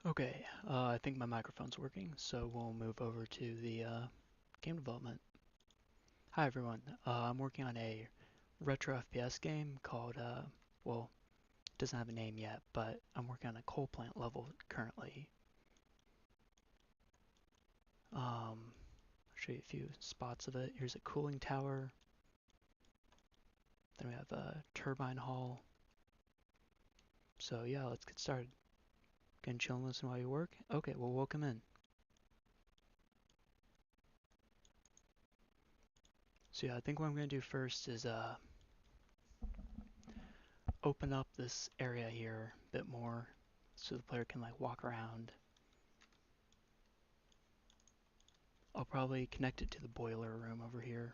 Okay, I think my microphone's working, so we'll move over to the game development. Hi everyone, I'm working on a retro FPS game called, well, it doesn't have a name yet, but I'm working on a coal plant level currently. I'll show you a few spots of it. Here's a cooling tower. Then we have a turbine hall. So yeah, let's get started. Gonna chill and listen while you work? Okay, well welcome in. So yeah, I think what I'm gonna do first is open up this area here a bit more so the player can like walk around. I'll probably connect it to the boiler room over here.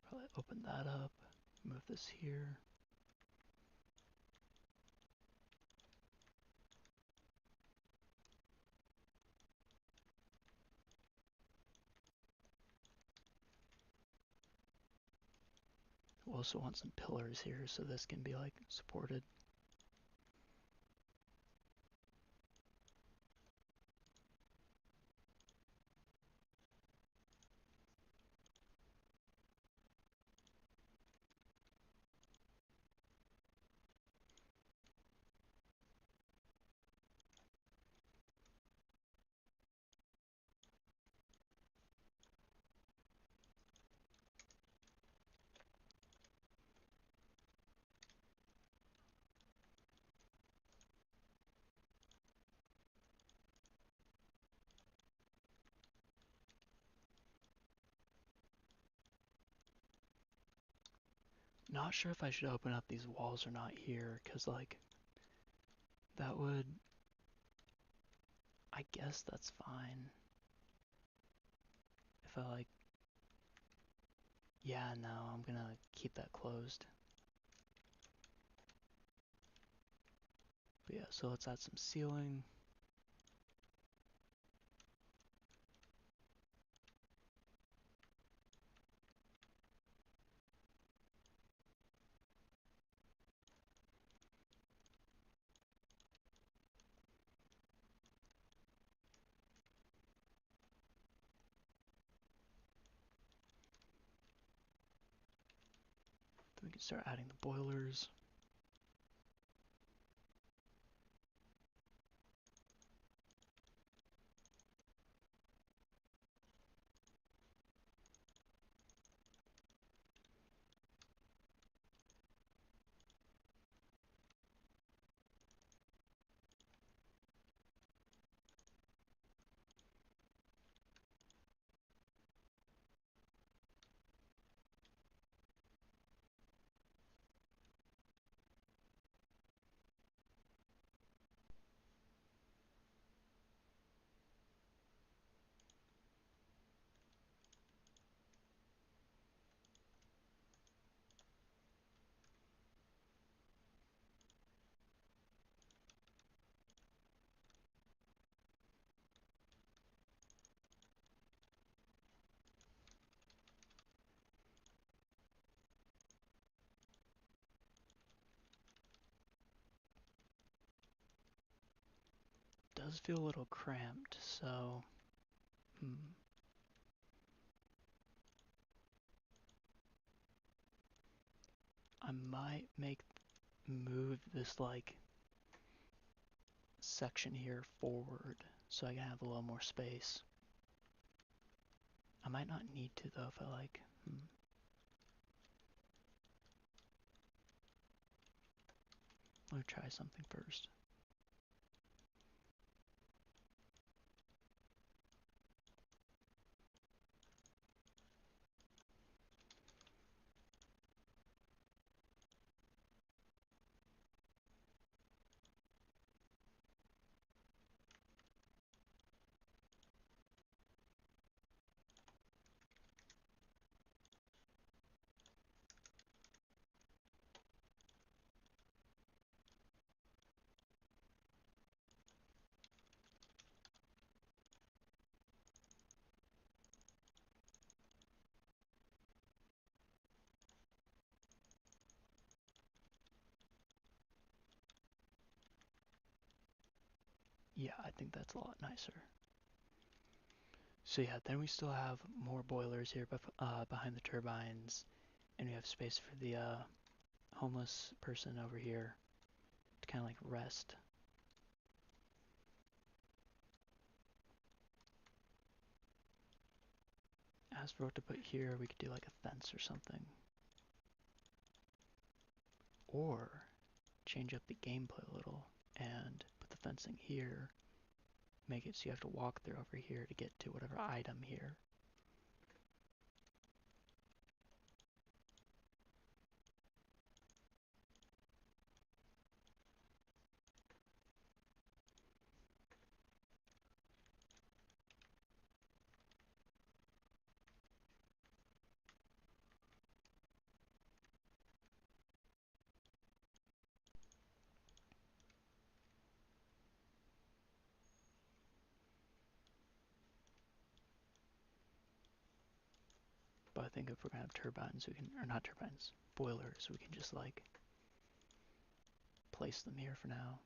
Probably open that up, move this here. We'll also want some pillars here so this can be like supported. Not sure if I should open up these walls or not here, because like that would, I guess that's fine. If I like, yeah, no, I'm gonna keep that closed. But yeah, so let's add some ceiling. Then we can start adding the boilers. Does feel a little cramped, so I might move this like section here forward so I can have a little more space. I might not need to though if I like. Let me try something first. Yeah, I think that's a lot nicer. So yeah, then we still have more boilers here behind the turbines, and we have space for the homeless person over here to kind of like rest. As for what to put here, we could do like a fence or something. Or change up the gameplay a little and put the fencing here, make it so you have to walk through over here to get to whatever item here. But I think if we're gonna have turbines, we can, or not turbines, boilers, we can just like place them here for now.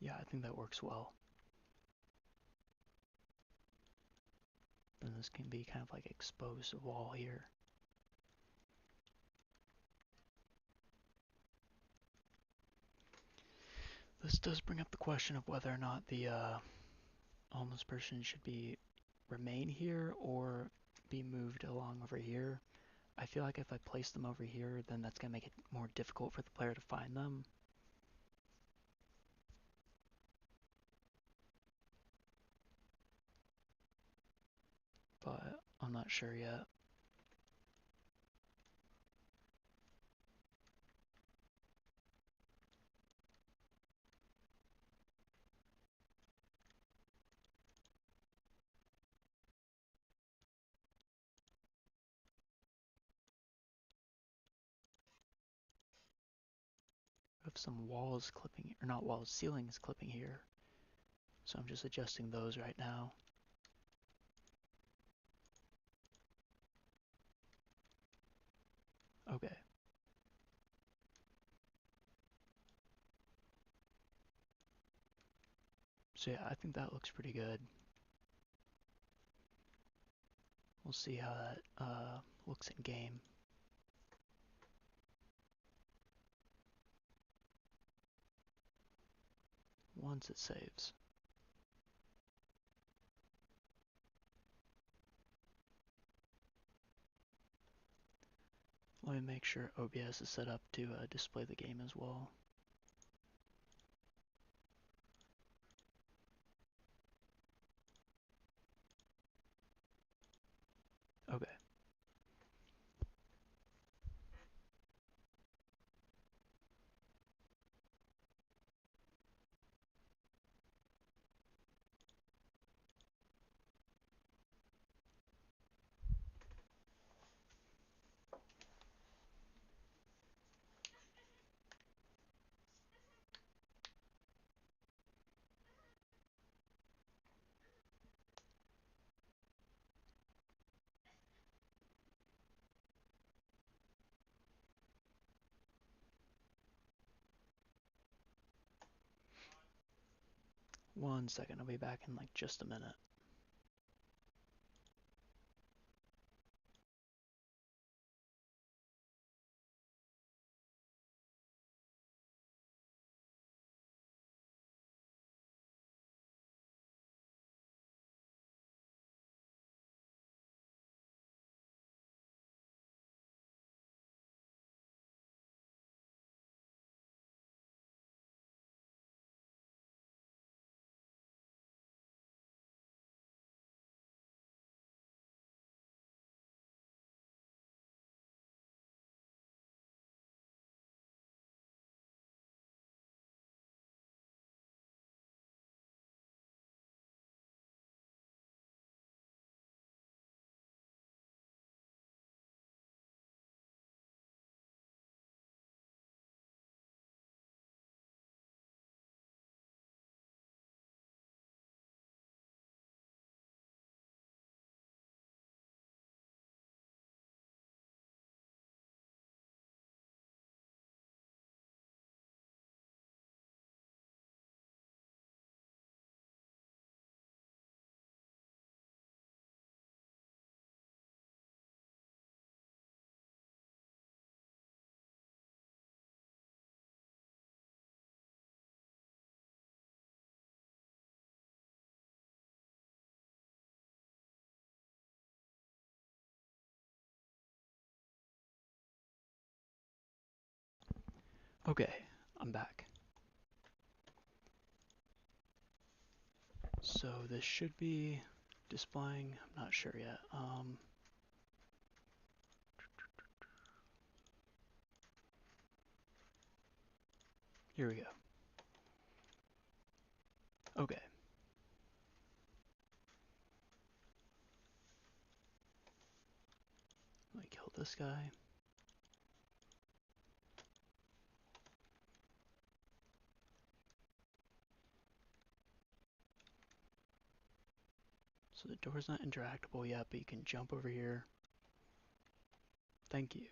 Yeah, I think that works well. Then this can be kind of like exposed wall here. This does bring up the question of whether or not the homeless person should be remain here or be moved along over here. I feel like if I place them over here, then that's going to make it more difficult for the player to find them. But I'm not sure yet. I have some walls clipping, or not walls, ceilings clipping here. So I'm just adjusting those right now. Okay. So yeah, I think that looks pretty good. We'll see how that looks in game. Once it saves. Let me make sure OBS is set up to display the game as well. Okay. One second, I'll be back in like just a minute. Okay, I'm back. So this should be displaying, I'm not sure yet. Here we go. Okay. Let me kill this guy. So the door's not interactable yet, but you can jump over here. Thank you.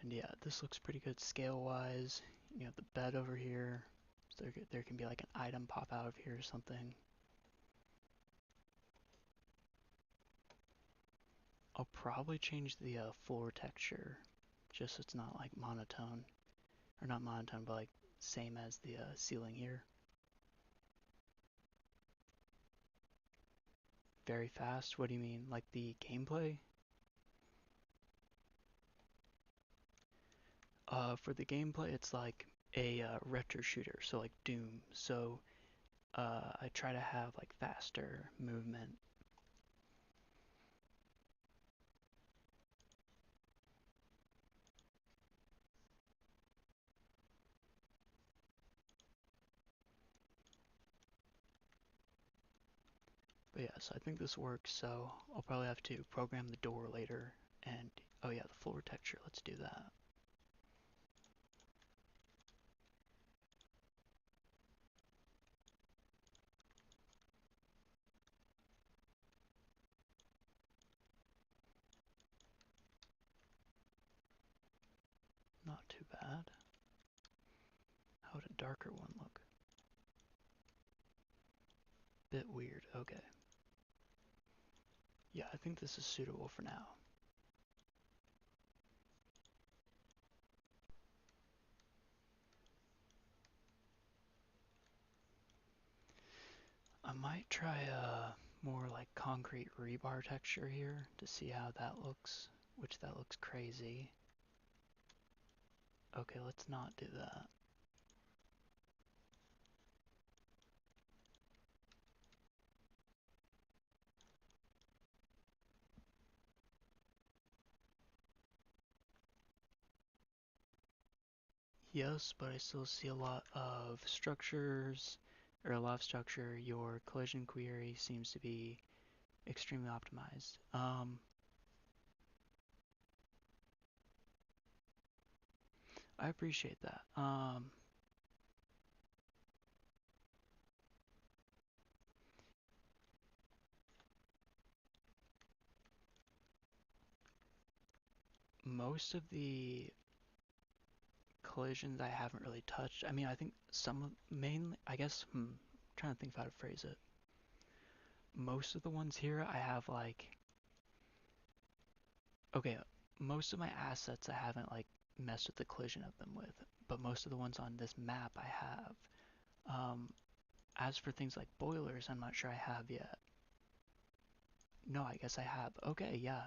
And yeah, this looks pretty good scale-wise. You have the bed over here. So there can be like an item pop out of here or something. I'll probably change the floor texture, just so it's not like monotone. Or not monotone, but like same as the ceiling here. Very fast? What do you mean? Like the gameplay? For the gameplay, it's like a retro shooter, so like Doom. So I try to have like faster movement. But yeah, so I think this works. So I'll probably have to program the door later. And oh yeah, the floor texture. Let's do that. Not too bad. How would a darker one look? Bit weird. Okay. Yeah, I think this is suitable for now. I might try a more like concrete rebar texture here to see how that looks, which that looks crazy. Okay, let's not do that. Yes, but I still see a lot of structures, or a lot of structure. Your collision query seems to be extremely optimized. I appreciate that. Most of the collisions I haven't really touched. I mean, I think some mainly, I guess, trying to think of how to phrase it. Most of the ones here I have like, okay, most of my assets I haven't like messed with the collision of them with, but most of the ones on this map I have. As for things like boilers, I'm not sure I have yet. No, I guess I have. Okay, yeah.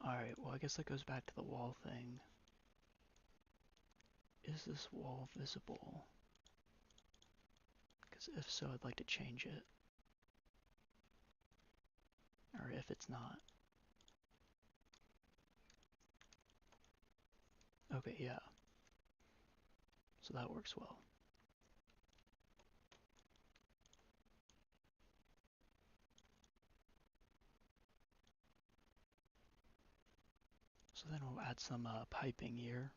Alright, well, I guess that goes back to the wall thing. Is this wall visible? Because if so, I'd like to change it. Or if it's not. Okay, yeah. So that works well. So then we'll add some piping here.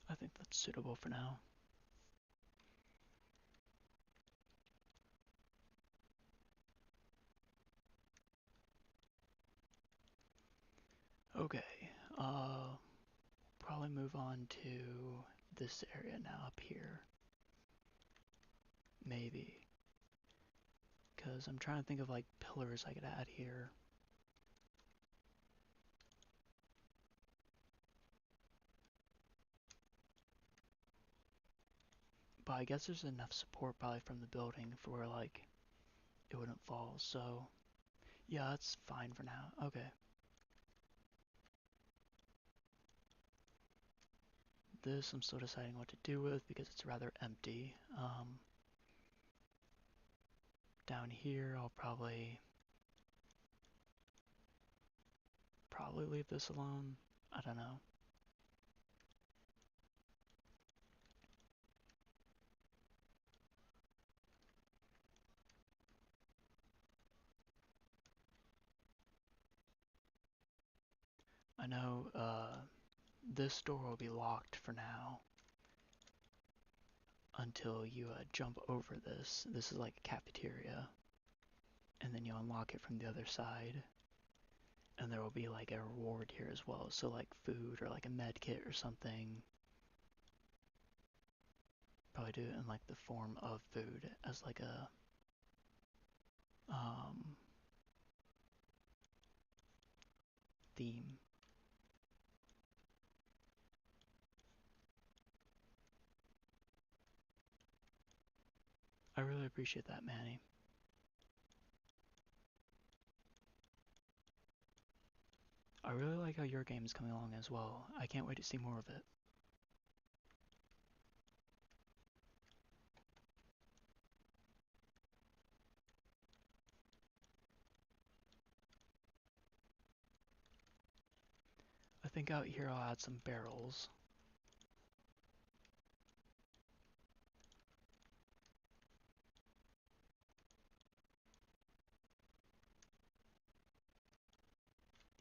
I think that's suitable for now. Okay, probably move on to this area now up here. Maybe. Because I'm trying to think of like pillars I could add here. But I guess there's enough support probably from the building for where like it wouldn't fall, so yeah, that's fine for now. Okay. This I'm still deciding what to do with because it's rather empty. Down here I'll probably leave this alone. I don't know. I know this door will be locked for now until you jump over this. This is like a cafeteria, and then you unlock it from the other side. And there will be like a reward here as well, so like food or like a med kit or something. Probably do it in like the form of food as like a theme. I really appreciate that, Manny. I really like how your game is coming along as well. I can't wait to see more of it. I think out here I'll add some barrels.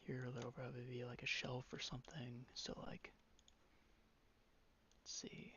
Here there'll probably be like a shelf or something, so like, let's see.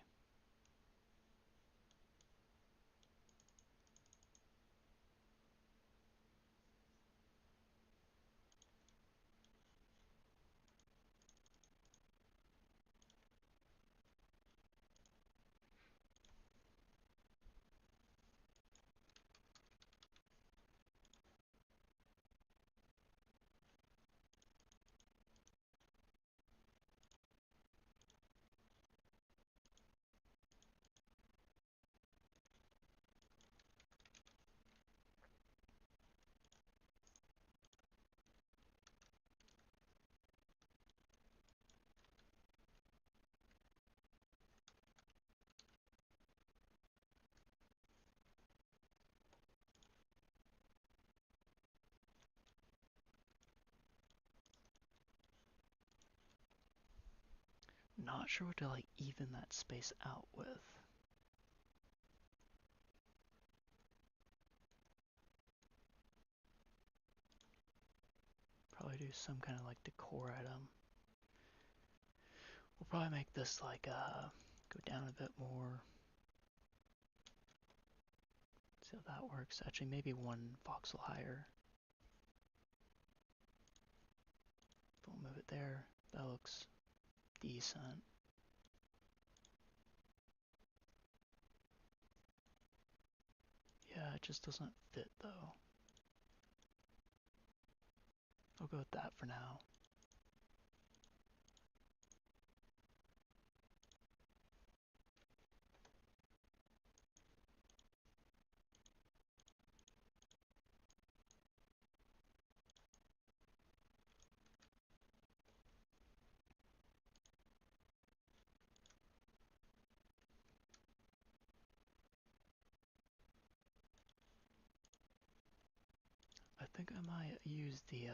not sure what to like even that space out with. Probably do some kind of like decor item. We'll probably make this like go down a bit more. See how that works. Actually, maybe one voxel higher. We'll move it there. That looks decent. Yeah, it just doesn't fit though. I'll go with that for now. I think I might use the,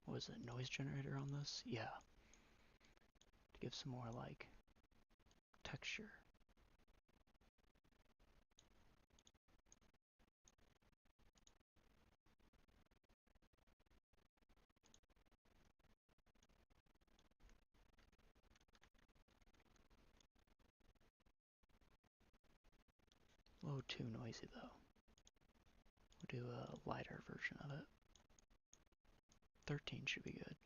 what was it, noise generator on this? Yeah. To give some more, like, texture. A little too noisy, though. We'll do a lighter version of it. 13 should be good.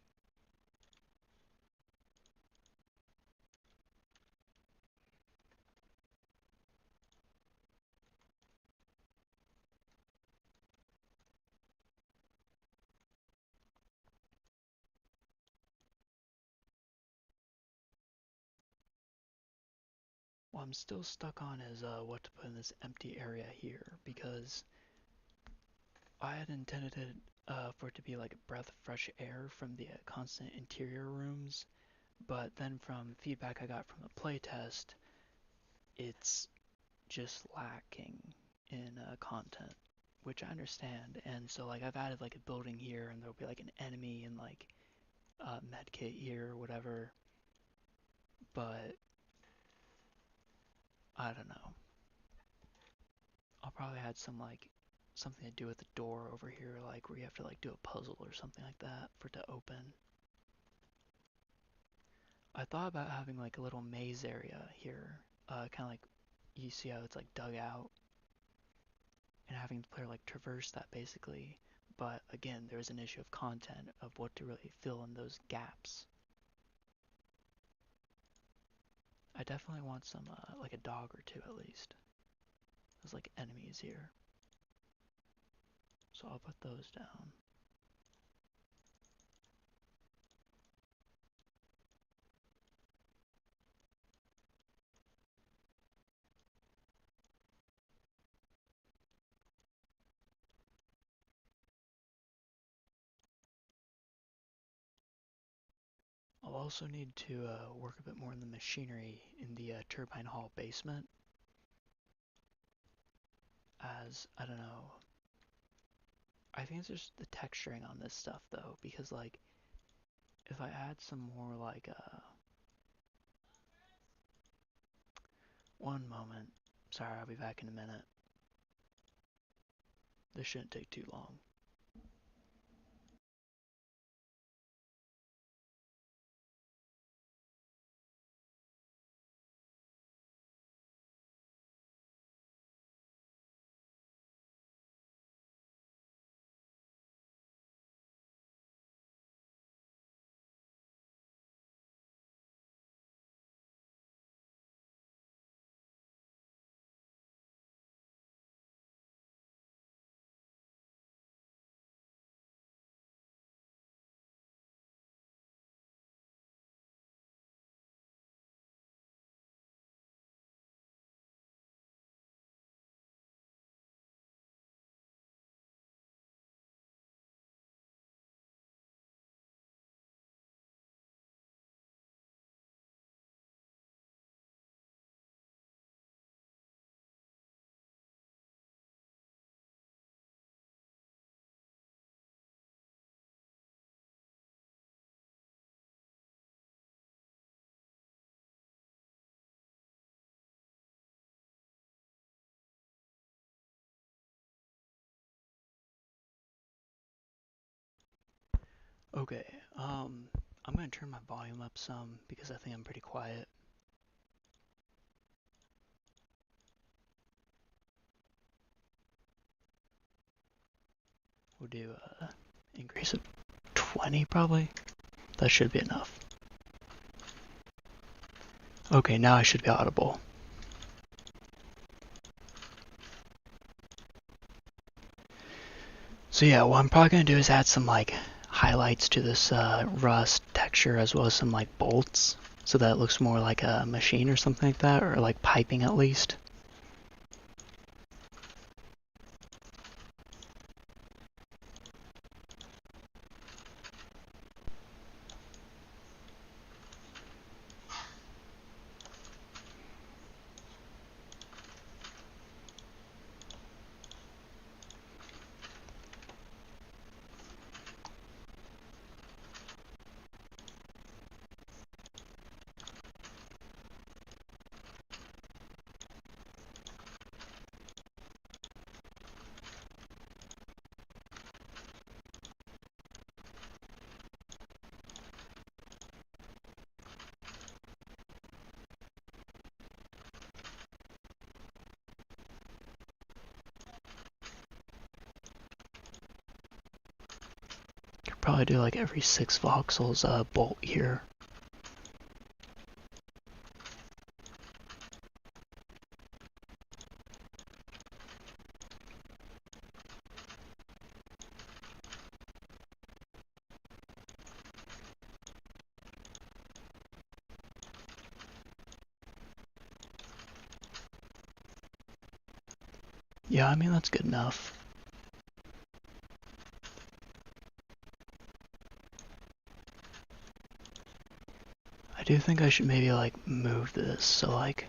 What I'm still stuck on is what to put in this empty area here, because I had intended it for it to be like a breath of fresh air from the constant interior rooms, but then from feedback I got from the playtest, it's just lacking in content, which I understand. And so like I've added like a building here, and there'll be like an enemy and like medkit here or whatever, but I don't know. I'll probably add some like something to do with the door over here, like where you have to like do a puzzle or something like that for it to open. I thought about having like a little maze area here, kind of like you see how it's like dug out, and having the player like traverse that basically. But again, there's an issue of content of what to really fill in those gaps. I definitely want some like a dog or two at least. There's like enemies here, so I'll put those down. I'll also need to work a bit more on the machinery in the turbine hall basement, as I don't know. I think it's just the texturing on this stuff though, because like if I add some more like one moment. Sorry, I'll be back in a minute. This shouldn't take too long. Okay, I'm gonna turn my volume up some because I think I'm pretty quiet. We'll do increase it 20 probably. That should be enough. Okay, now I should be audible. So yeah, what I'm probably gonna do is add some like highlights to this rust texture as well as some like bolts so that it looks more like a machine or something like that, or like piping at least. Could probably do like every 6 voxels bolt here. Yeah, I mean that's good enough. I do think I should maybe like move this so like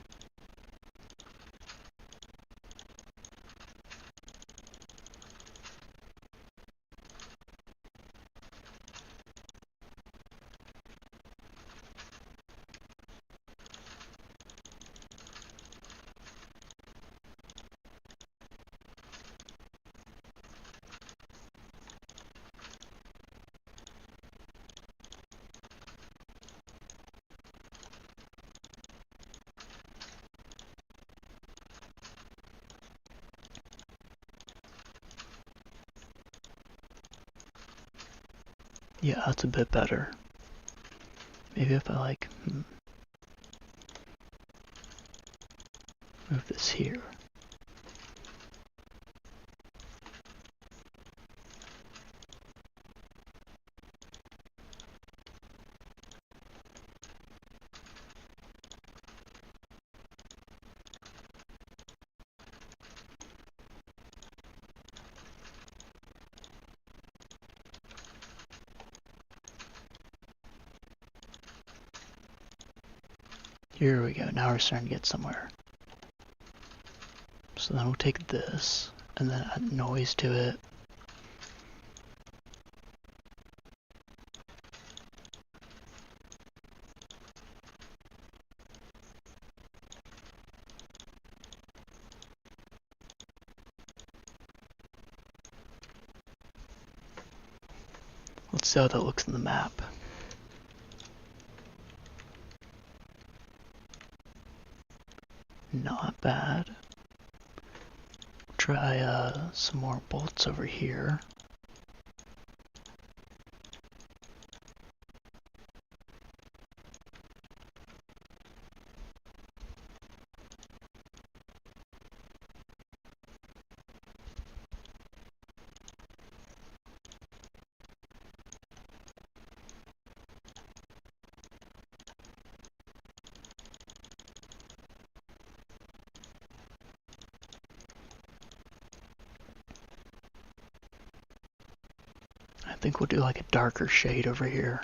yeah, that's a bit better. Maybe if I like move this here. Here we go, now we're starting to get somewhere. So then we'll take this and then add noise to it. Let's see how that looks in the map. Not bad. Try some more bolts over here. I think we'll do like a darker shade over here.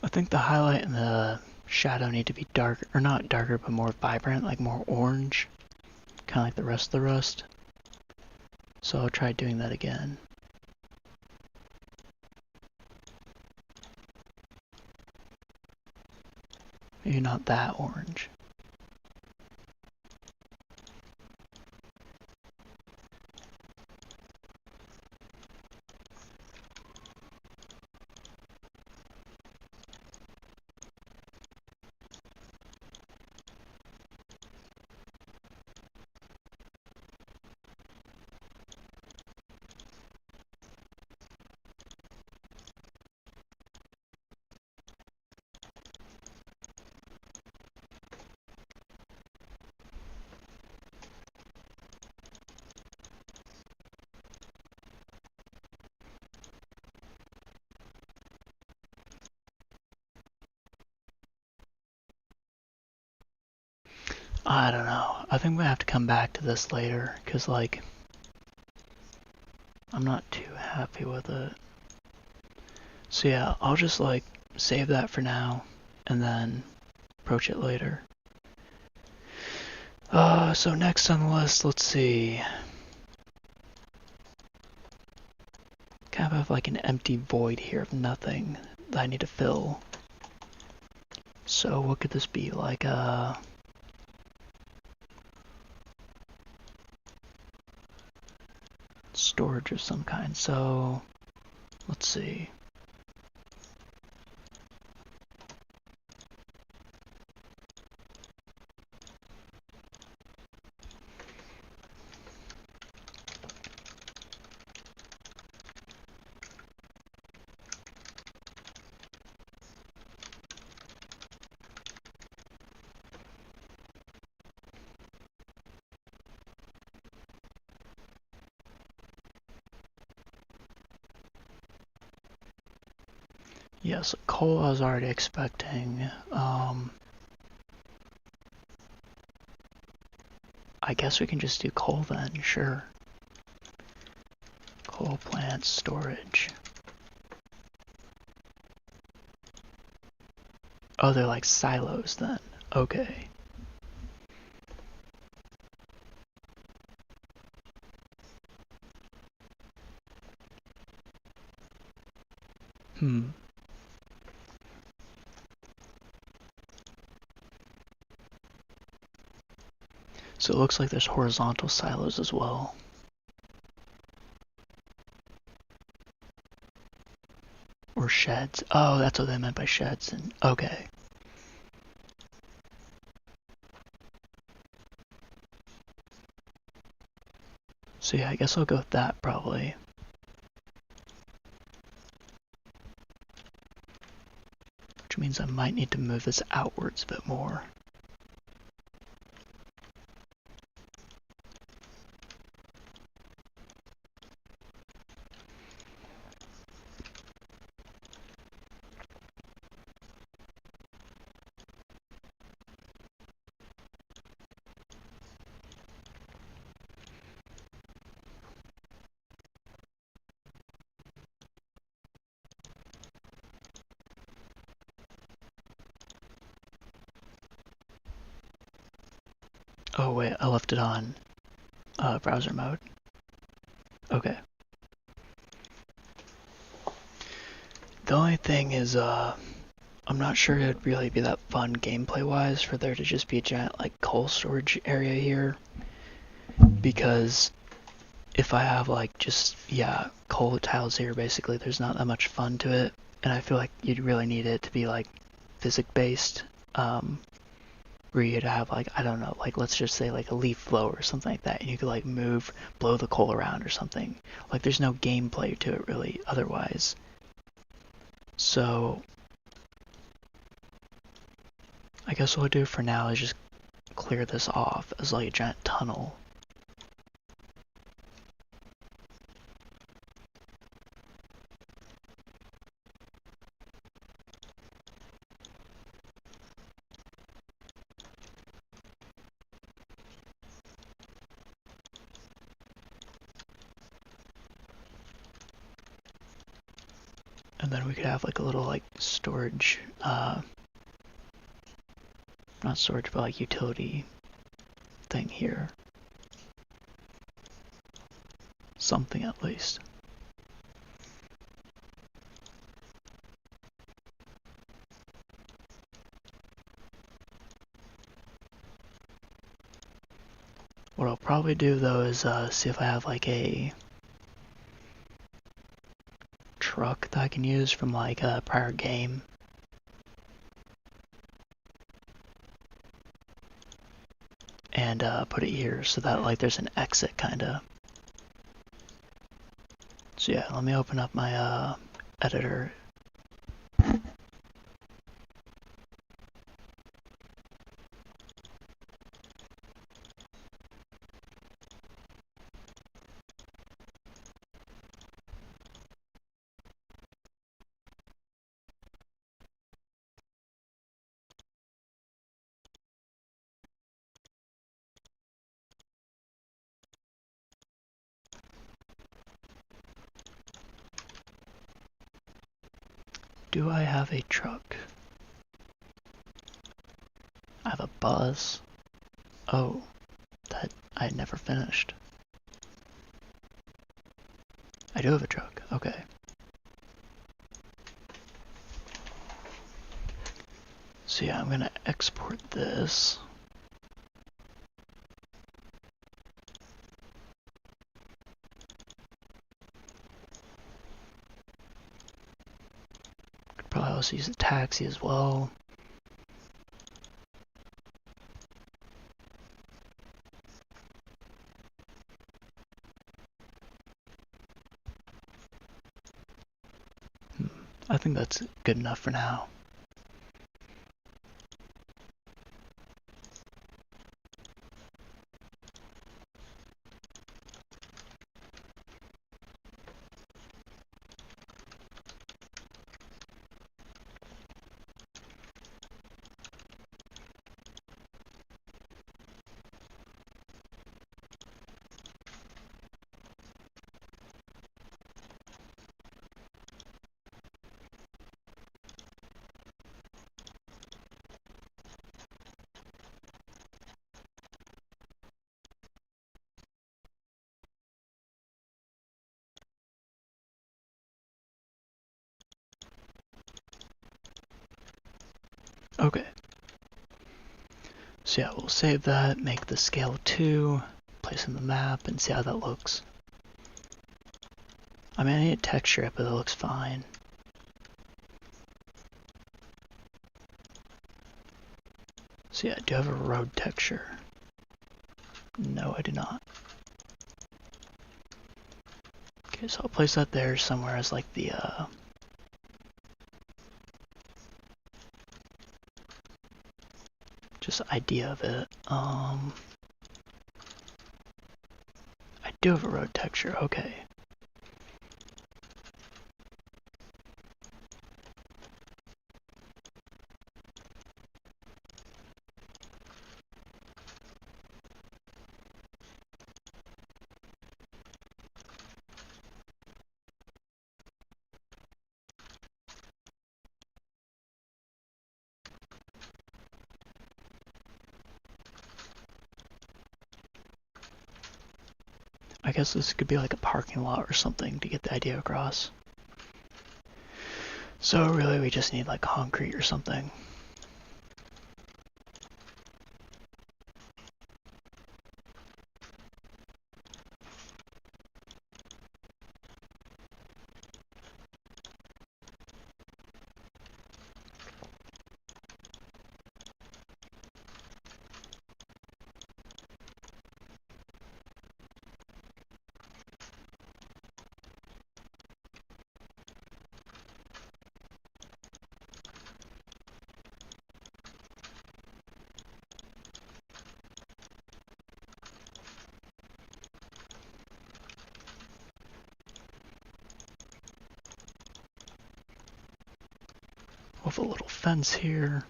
think the highlight and the shadow need to be dark, or not darker, but more vibrant, like more orange, kind of like the rest of the rust. So I'll try doing that again. Maybe not that orange. I don't know. I think we have to come back to this later, because, like, I'm not too happy with it. So yeah, I'll just, like, save that for now, and then approach it later. So next on the list, let's see. Kind of have, like, an empty void here of nothing that I need to fill. So what could this be? Like, storage of some kind. So let's see. Yes, coal I was already expecting. I guess we can just do coal then, sure. Coal plant storage. Oh, they're like silos then. Okay. So it looks like there's horizontal silos as well. Or sheds. Oh, that's what they meant by sheds. And okay. So yeah, I guess I'll go with that probably. Which means I might need to move this outwards a bit more. Oh wait, I left it on browser mode. Okay. The only thing is, I'm not sure it'd really be that fun gameplay-wise for there to just be a giant, like, coal storage area here. Because if I have, like, just, yeah, coal tiles here, basically, there's not that much fun to it. And I feel like you'd really need it to be, like, physics-based. Where you'd have, like, I don't know, like, let's just say, like, a leaf blower or something like that. And you could, like, blow the coal around or something. Like, there's no gameplay to it, really, otherwise. So I guess what I'll do for now is just clear this off as like a giant tunnel. And then we could have like a little like storage, not storage, but like utility thing here. Something at least. What I'll probably do though is see if I have like a truck that I can use from like a prior game. And put it here so that like there's an exit kinda. So yeah, let me open up my editor. Do I have a truck? I have a bus. Oh, that I never finished. I do have a truck, okay. So yeah, I'm gonna export this. Could probably also use a taxi as well. I think that's good enough for now. Okay. So yeah, we'll save that, make the scale 2, place in the map, and see how that looks. I mean, I need to texture it, but it looks fine. So yeah, do you have a road texture? No, I do not. Okay, so I'll place that there somewhere as like the just idea of it. I do have a road texture, okay. I guess this could be like a parking lot or something to get the idea across. So really we just need like concrete or something. With a little fence here.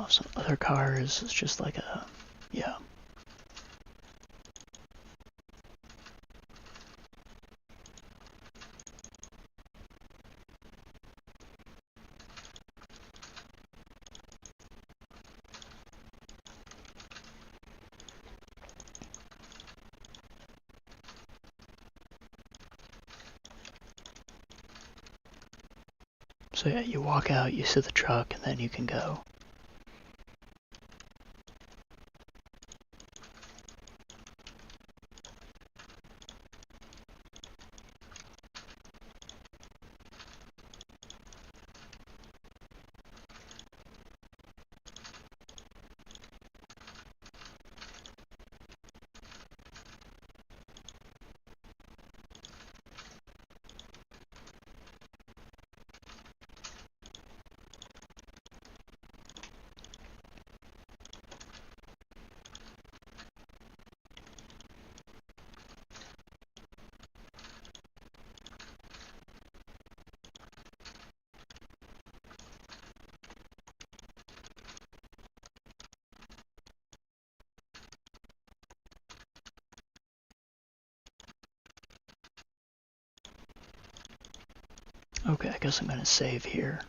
off some other cars. It's just like a, yeah. So yeah, you walk out, you see the truck, and then you can go. Okay, I guess I'm gonna save here.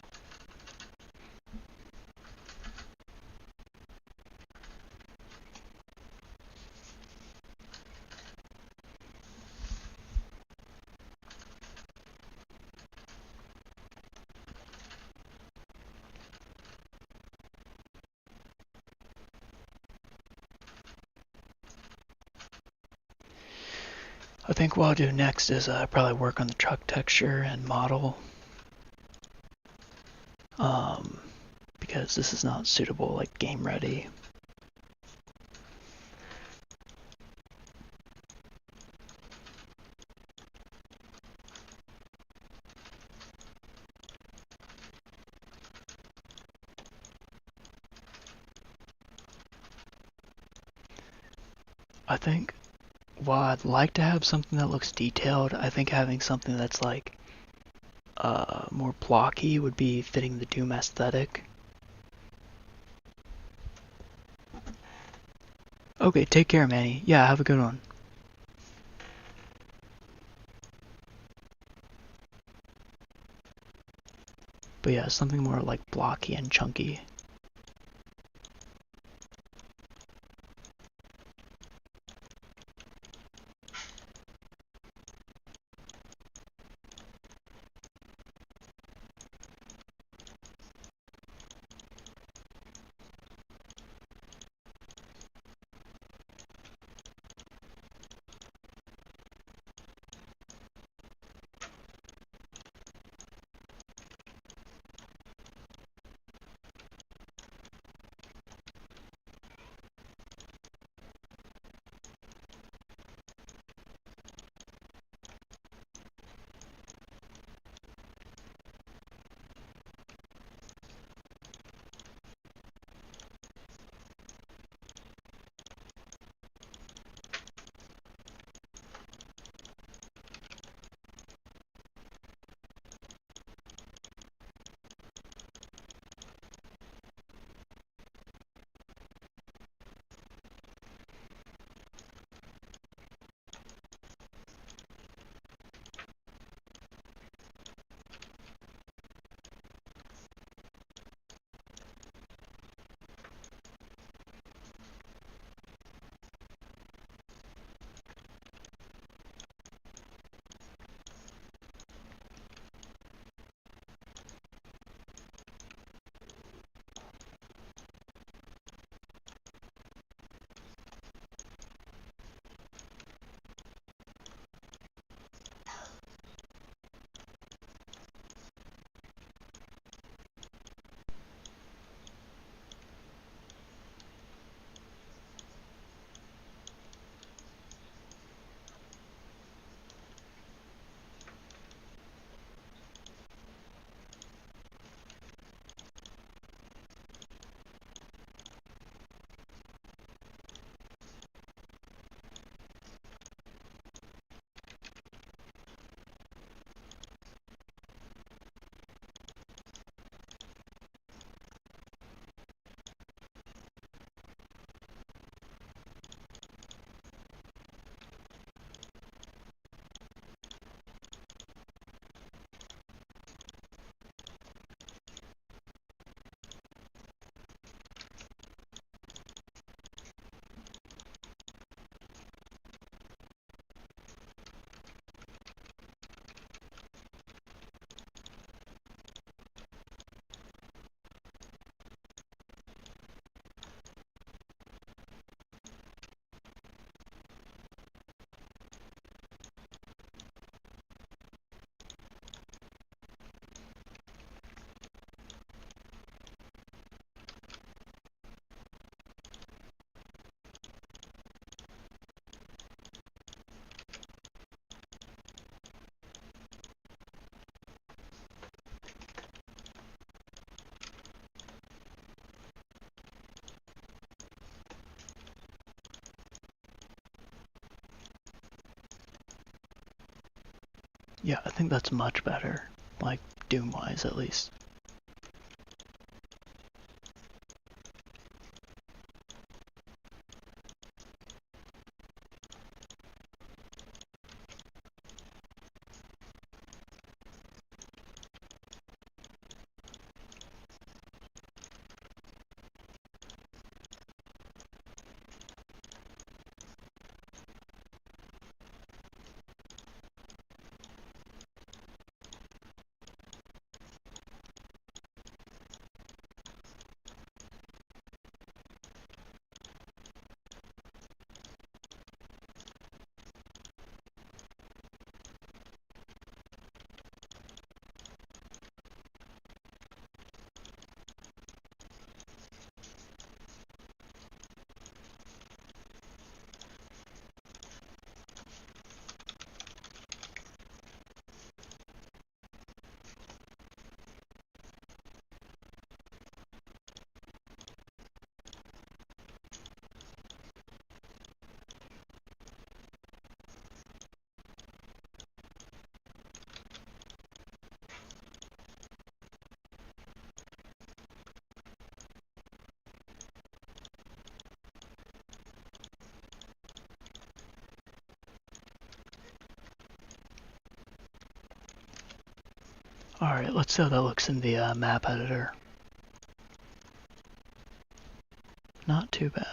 I think what I'll do next is probably work on the truck texture and model. Because this is not suitable, like game ready. I think while I'd like to have something that looks detailed, I think having something that's like more blocky would be fitting the Doom aesthetic. Okay, take care, Manny. Yeah, have a good one. But yeah, something more like blocky and chunky. Yeah, I think that's much better. Like, Doom-wise, at least. Alright, let's see how that looks in the map editor. Not too bad.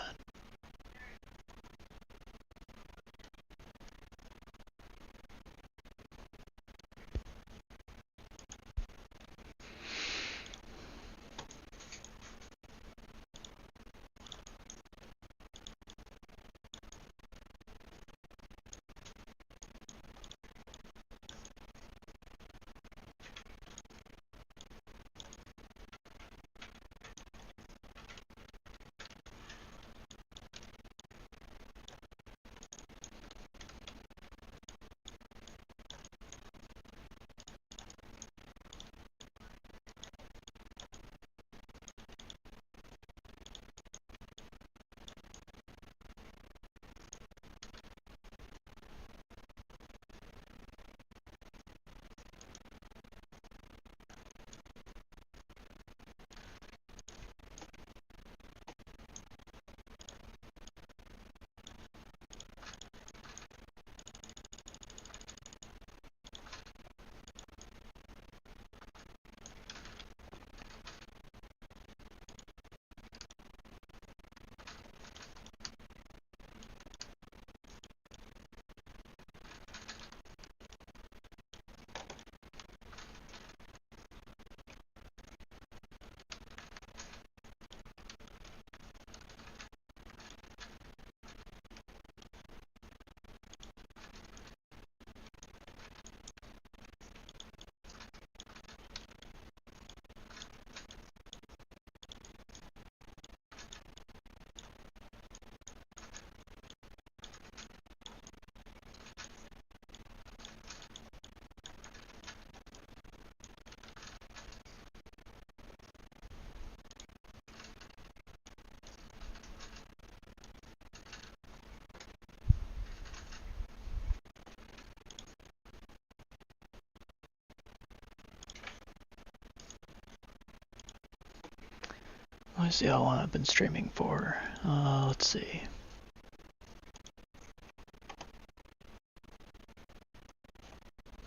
Let's see how long I've been streaming for. Let's see.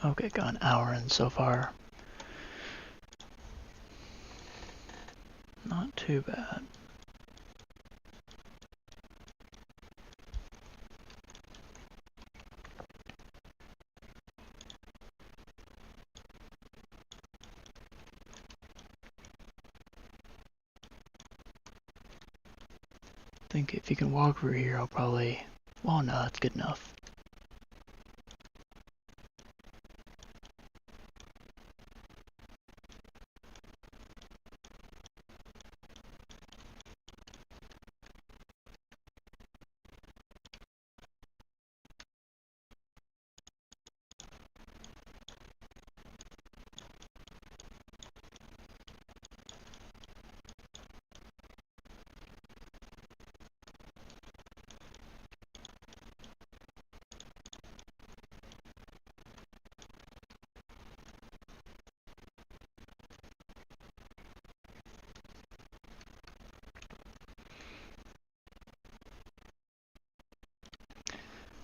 Okay, got an hour in so far. Not too bad. I think if you can walk over here, I'll probably... Well, no, that's good enough.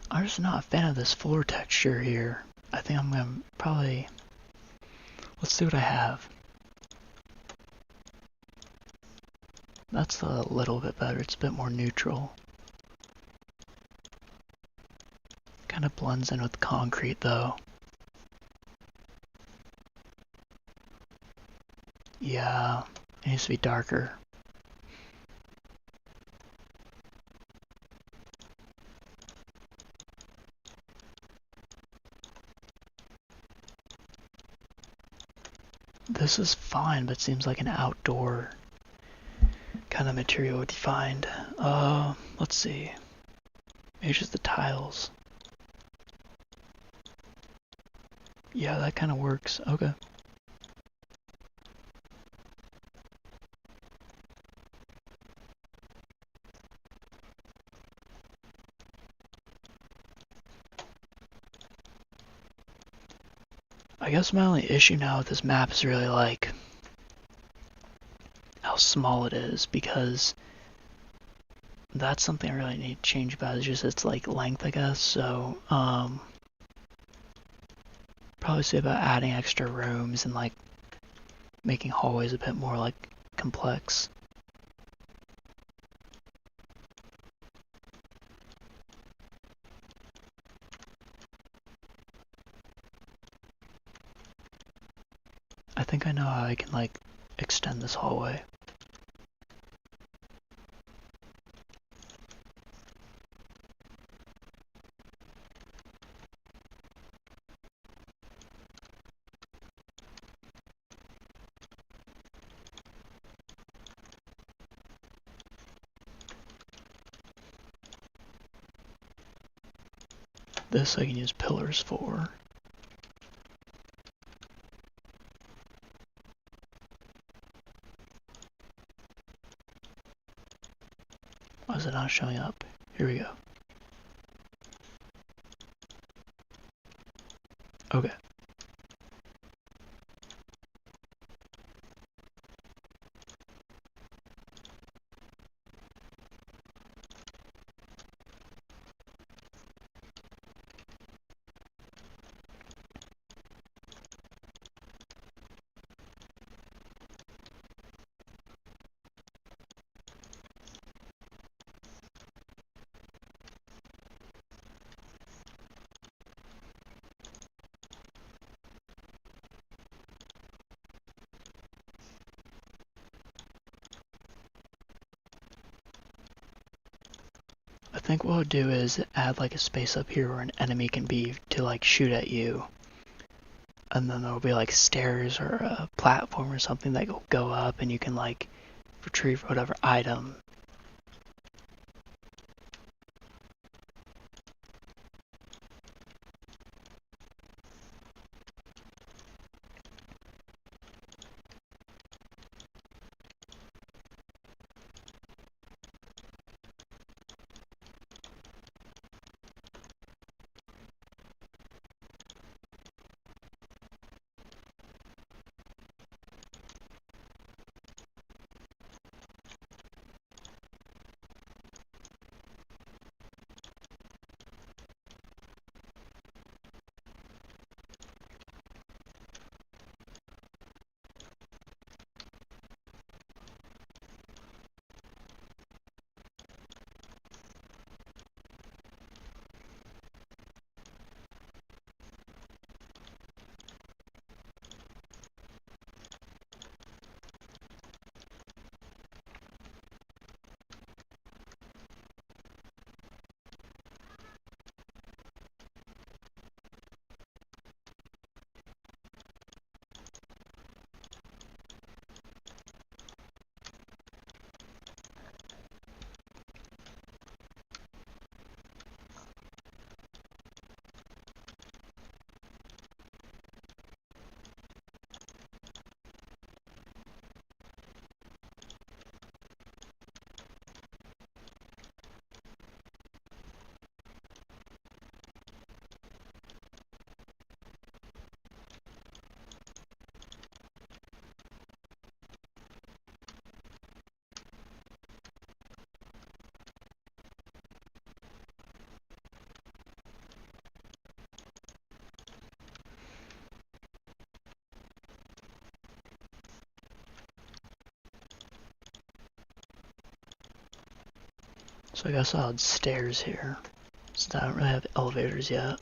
I'm just not a fan of this floor texture here. I think I'm gonna probably, let's see what I have. That's a little bit better, it's a bit more neutral. Kind of blends in with concrete though. Yeah, it needs to be darker. This is fine, but seems like an outdoor kind of material would find. Let's see. Maybe just the tiles. Yeah, that kind of works. Okay. I guess my only issue now with this map is really like how small it is, because that's something I really need to change about. It's just its like length, I guess. So probably say about adding extra rooms and like making hallways a bit more like complex. I think I know how I can like extend this hallway. This I can use pillars for. Why is it not showing up? Here we go. Okay. I think what we'll do is add like a space up here where an enemy can be to like shoot at you. And then there'll be like stairs or a platform or something that will go up and you can like retrieve whatever item. So I guess I'll add stairs here, since I don't really have elevators yet.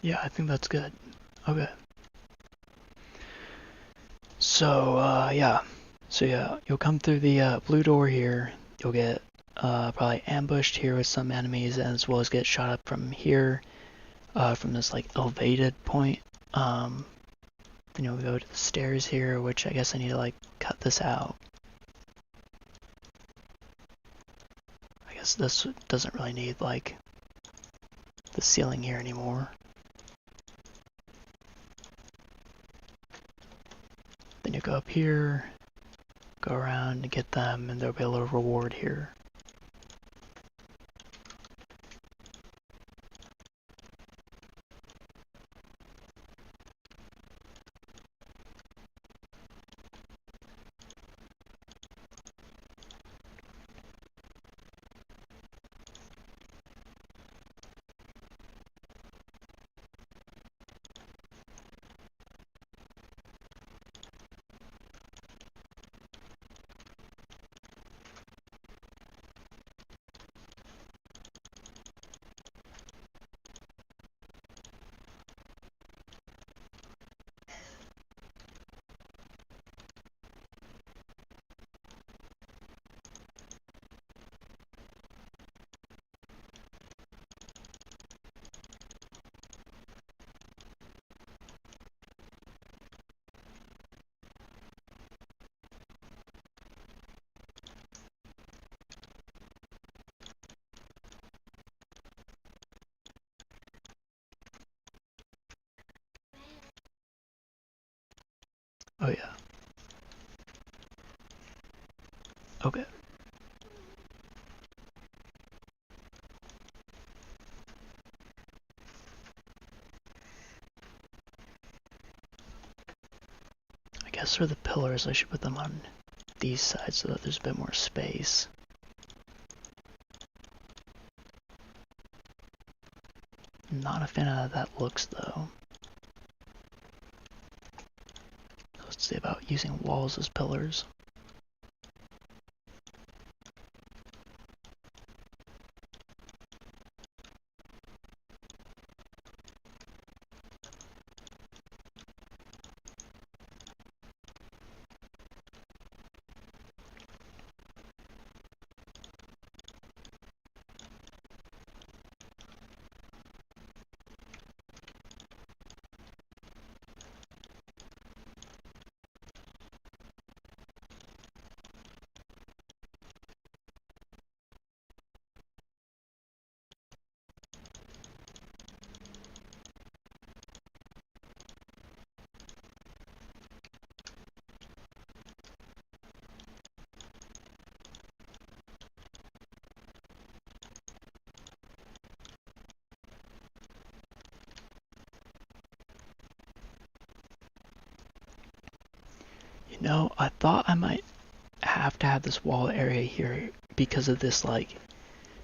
Yeah, I think that's good. Okay. So, yeah. So, yeah, you'll come through the blue door here. You'll get probably ambushed here with some enemies, as well as get shot up from here, from this, like, elevated point. Then you'll go to the stairs here, which I guess I need to, like, cut this out. I guess this doesn't really need, like, the ceiling here anymore. Then you go up here, go around and get them, and there'll be a little reward here. Oh yeah. Okay. I guess for the pillars I should put them on these sides so that there's a bit more space. I'm not a fan of how that looks though. Let's see about using walls as pillars. You know, I thought I might have to have this wall area here because of this like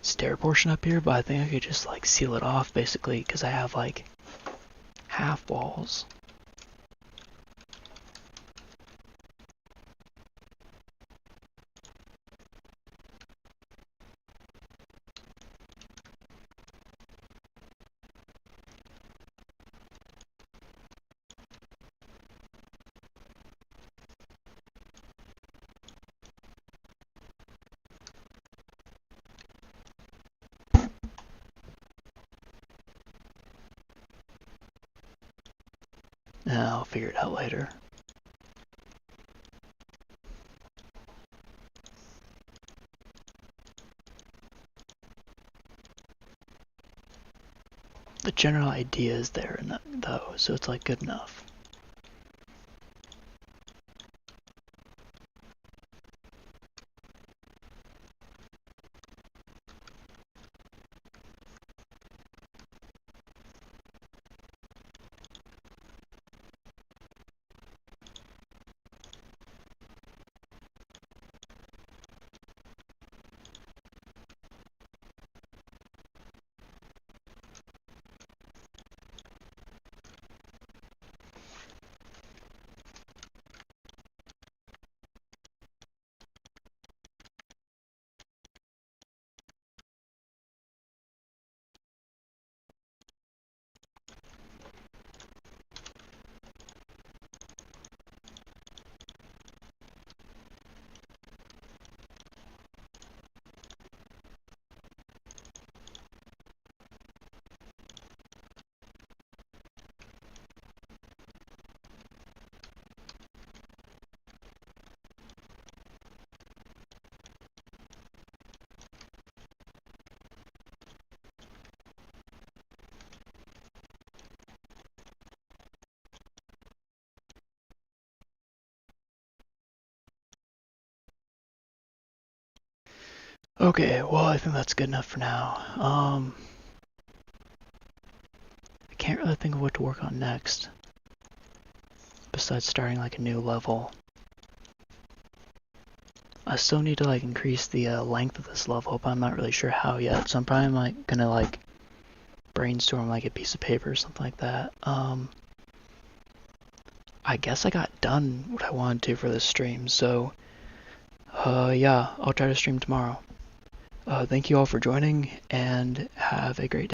stair portion up here, but I think I could just like seal it off basically because I have like half walls. I'll figure it out later. The general idea is there though, so it's like good enough. Okay, well, I think that's good enough for now. I can't really think of what to work on next, besides starting like a new level. I still need to like increase the length of this level, but I'm not really sure how yet, so I'm probably like gonna like brainstorm like a piece of paper or something like that. I guess I got done what I wanted to for this stream, so yeah, I'll try to stream tomorrow. Thank you all for joining, and have a great day.